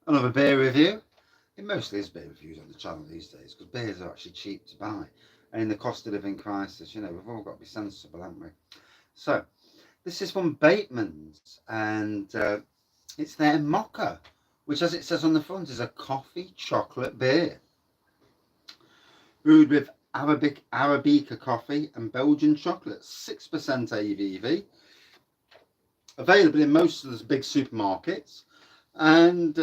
Another beer review. It mostly is beer reviews on the channel these days because beers are actually cheap to buy. And in the cost of living crisis, you know, we've all got to be sensible, haven't we? So, this is from Batemans, and it's their Mocha, which, as it says on the front, is a coffee chocolate beer. Brewed with Arabica coffee and Belgian chocolate, 6% ABV. Available in most of the big supermarkets. And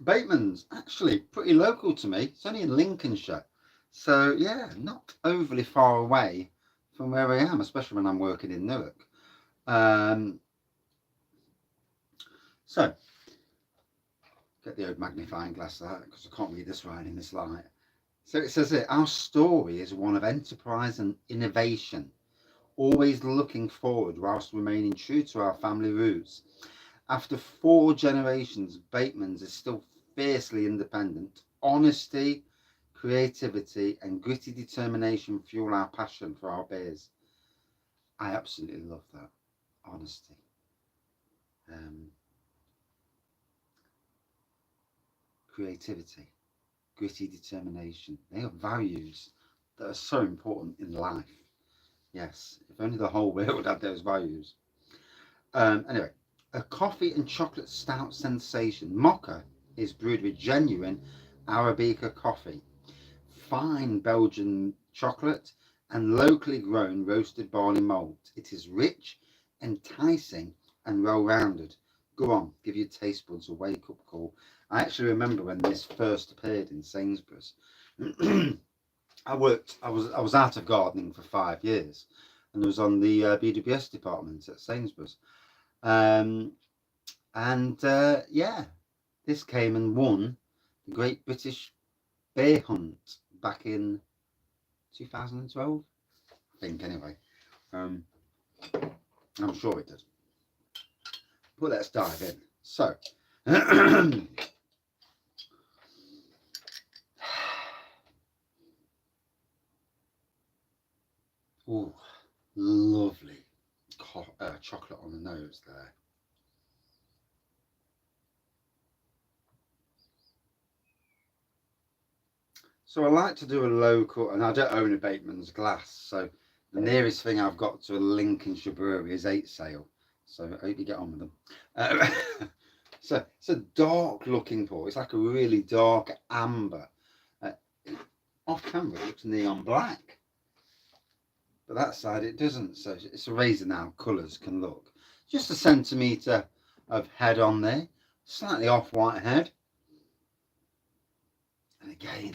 Bateman's, actually pretty local to me. It's only in Lincolnshire. So, yeah, not overly far away from where I am, especially when I'm working in Newark. So, get the old magnifying glass out because I can't read this right in this light. So it says here, our story is one of enterprise and innovation, always looking forward whilst remaining true to our family roots. After 4 generations, Batemans is still fiercely independent. Honesty, creativity and gritty determination fuel our passion for our beers. I absolutely love that. Honesty. Creativity, gritty determination. They are values that are so important in life. Yes, if only the whole world had those values. Anyway, a coffee and chocolate stout sensation. Mocha is brewed with genuine Arabica coffee, fine Belgian chocolate, and locally grown roasted barley malt. It is rich, enticing, and well-rounded. Go on, give your taste buds a wake-up call. I actually remember when this first appeared in Sainsbury's. I was out of gardening for 5 years, and I was on the BWS department at Sainsbury's. Yeah, this came and won the Great British Beer Hunt back in 2012, I think, anyway. I'm sure it did. But let's dive in. So, oh, lovely chocolate on the nose there. So I like to do a local, and I don't own a Bateman's glass, so the nearest thing I've got to a Lincolnshire brewery is 8 Sail. So I hope you get on with them. So it's a dark looking pour. It's like a really dark amber. Off camera it looks neon black, but that side it doesn't. So it's amazing how colours can look. Just a centimetre of head on there, slightly off white head, and again.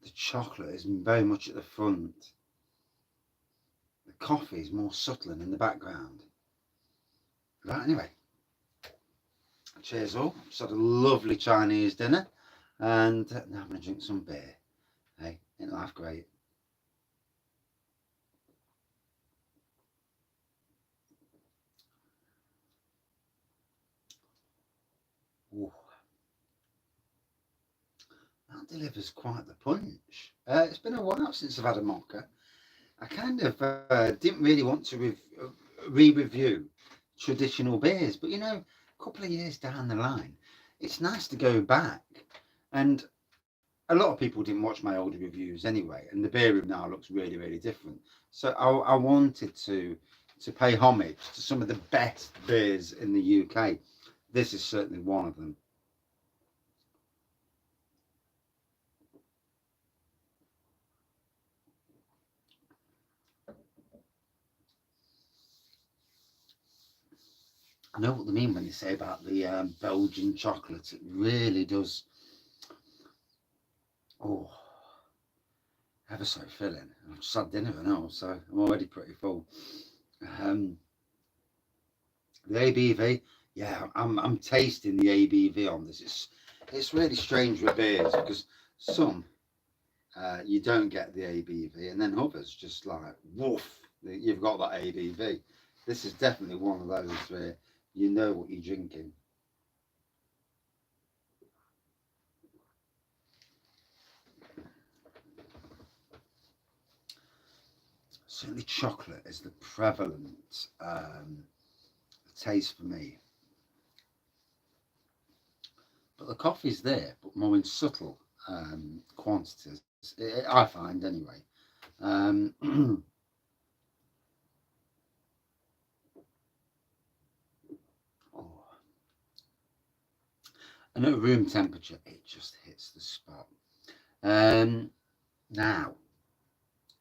The chocolate is very much at the front. The coffee is more subtle and in the background. Right, anyway. Cheers all. Just had a lovely Chinese dinner. And now I'm going to drink some beer. Hey, ain't life great? Ooh. That delivers quite the punch. It's been a while since I've had a mocha. I kind of didn't really want to re-review traditional beers, but you know, a couple of years down the line, it's nice to go back. And a lot of people didn't watch my older reviews anyway, and the beer room now looks really, really different. So I wanted to pay homage to some of the best beers in the UK. This is certainly one of them. I know what they mean when they say about the Belgian chocolate. It really does. Oh, ever so filling. I've just had dinner and all, so I'm already pretty full. The ABV, yeah, I'm tasting the ABV on this. It's really strange with beers because some you don't get the ABV, and then others just like woof, you've got that ABV. This is definitely one of those where you know what you're drinking. certainly chocolate is the prevalent taste for me. But the coffee's there, but more in subtle quantities, I find anyway. Um, oh, and at room temperature, it just hits the spot. Um, Now,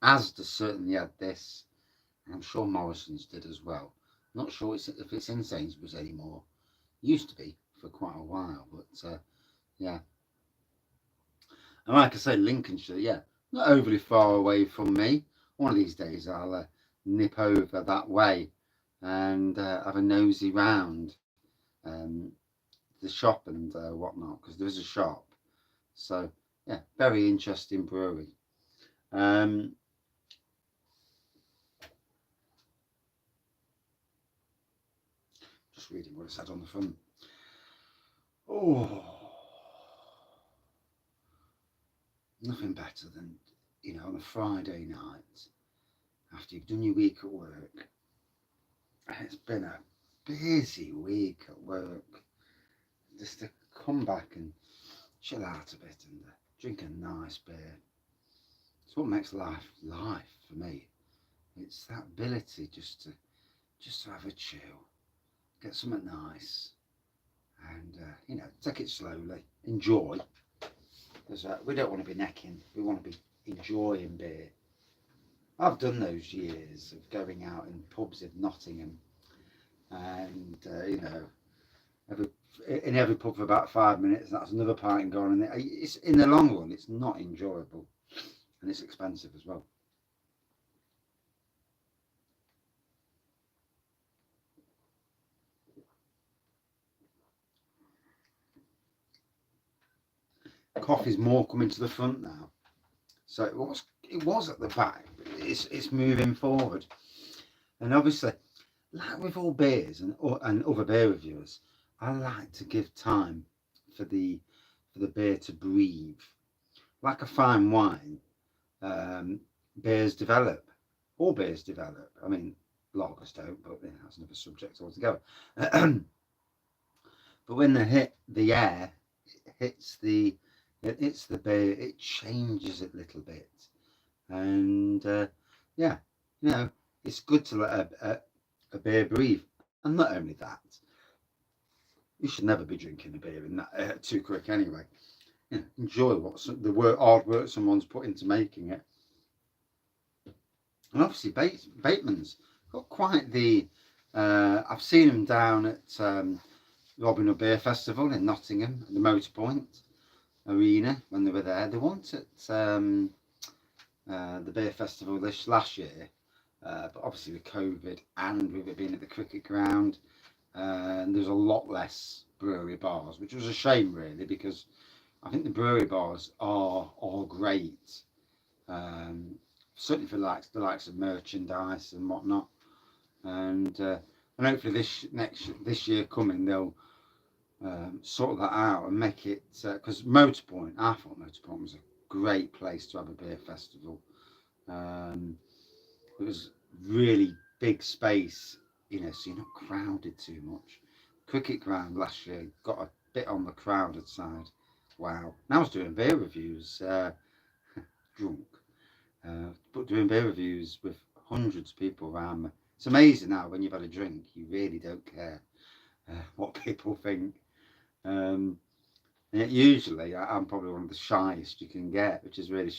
Asda certainly had this, and I'm sure Morrison's did as well. Not sure if it's in Sainsbury's anymore. Used to be for quite a while, but yeah. And like I say, Lincolnshire, yeah, not overly far away from me. One of these days I'll nip over that way and have a nosy round the shop and whatnot, because there is a shop. So yeah, very interesting brewery. Um, just reading what it said on the front. Oh, nothing better than, on a Friday night after you've done your week at work. It's been a busy week at work. Just to come back and chill out a bit and drink a nice beer. It's what makes life for me. It's that ability just to have a chill, get something nice, and take it slowly, enjoy. Because we don't want to be necking. We want to be enjoying beer. I've done those years of going out in pubs in Nottingham, and every in every pub for about 5 minutes. That's another pint gone, and it's in the long run, it's not enjoyable, and it's expensive as well. Coffee's more coming to the front now, so it was at the back, but it's moving forward, and obviously, like with all beers and other beer reviewers, I like to give time for the beer to breathe, like a fine wine. Um, Beers develop, all beers develop. I mean, lagers don't, but that's another subject altogether. But when the air hits the beer, it changes it a little bit, and yeah, you know, it's good to let a beer breathe. And not only that, you should never be drinking a beer in that too quick anyway. Enjoy hard work someone's put into making it. And obviously, Batemans got quite the. I've seen them down at Robin Hood Beer Festival in Nottingham, at the Motorpoint Arena when they were there. They weren't at the beer festival this last year, but obviously with COVID and with it being at the cricket ground, there's a lot less brewery bars, which was a shame really, because I think the brewery bars are great. Um, Certainly for the likes of merchandise and whatnot, and hopefully this year coming they'll sort that out and make it, because I thought Motorpoint was a great place to have a beer festival. Um, it was really big space, so you're not crowded too much. Cricket ground last year got a bit on the crowded side. Wow. And I was doing beer reviews, drunk, but doing beer reviews with hundreds of people around me. It's amazing now when you've had a drink, you really don't care what people think. Um, and yet usually I'm probably one of the shyest you can get, which is really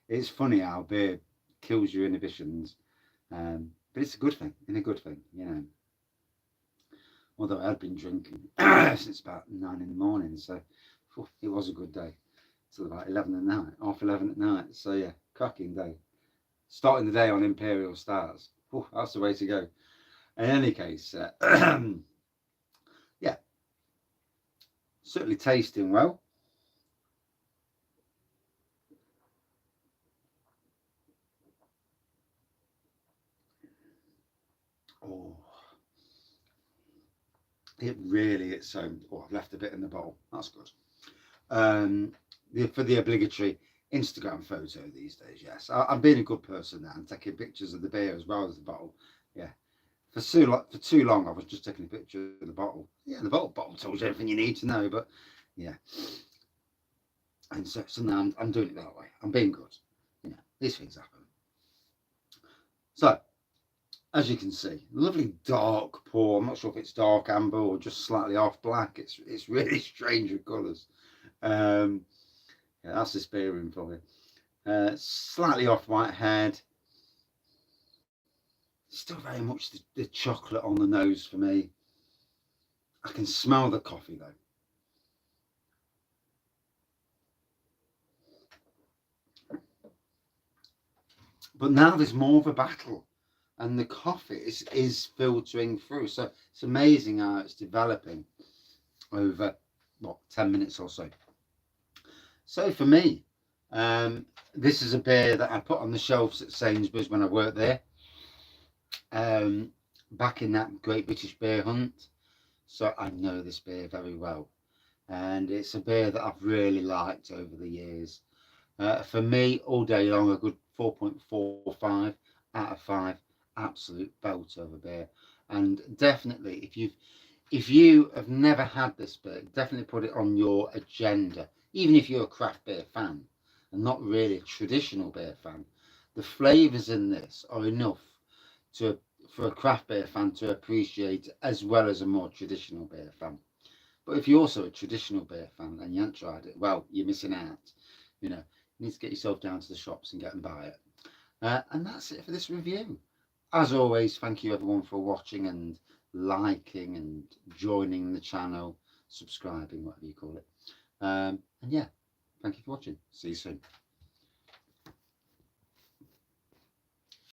it's funny how beer kills your inhibitions, but it's a good thing, in a good thing. Although I had been drinking since about 9 in the morning, so it was a good day till about 11 at night, half 11 at night. So yeah, cracking day. Starting the day on Imperial Stars. That's the way to go. In any case, yeah, certainly tasting well. Oh, it really it's. Oh, I've left a bit in the bowl. That's good. For the obligatory Instagram photo these days. Yes, I'm being a good person now and taking pictures of the beer as well as the bottle. Yeah, for too long I was just taking a picture of the bottle. Yeah, the bottle tells you everything you need to know. But yeah, and so now I'm doing it that way. I'm being good. You know, these things happen. So as you can see, lovely dark pour. I'm not sure if it's dark amber or just slightly off black. It's really strange with colours. Um, yeah, that's this beer room for you. Slightly off white head. Still very much the chocolate on the nose for me. I can smell the coffee though. But now there's more of a battle, and the coffee is filtering through. So it's amazing how it's developing over what 10 minutes or so. So for me, this is a beer that I put on the shelves at Sainsbury's when I worked there, back in that Great British Beer Hunt. So I know this beer very well, and it's a beer that I've really liked over the years. For me, all day long, a good 4.45 out of 5. Absolute belt of a beer. And definitely, if you have never had this beer, definitely put it on your agenda. Even if you're a craft beer fan and not really a traditional beer fan, the flavours in this are enough to for a craft beer fan to appreciate, as well as a more traditional beer fan. But if you're also a traditional beer fan and you haven't tried it, well, you're missing out. You know, you need to get yourself down to the shops and get and buy it. And that's it for this review. As always, thank you everyone for watching and liking and joining the channel, subscribing, whatever you call it. And yeah, thank you for watching. See you soon.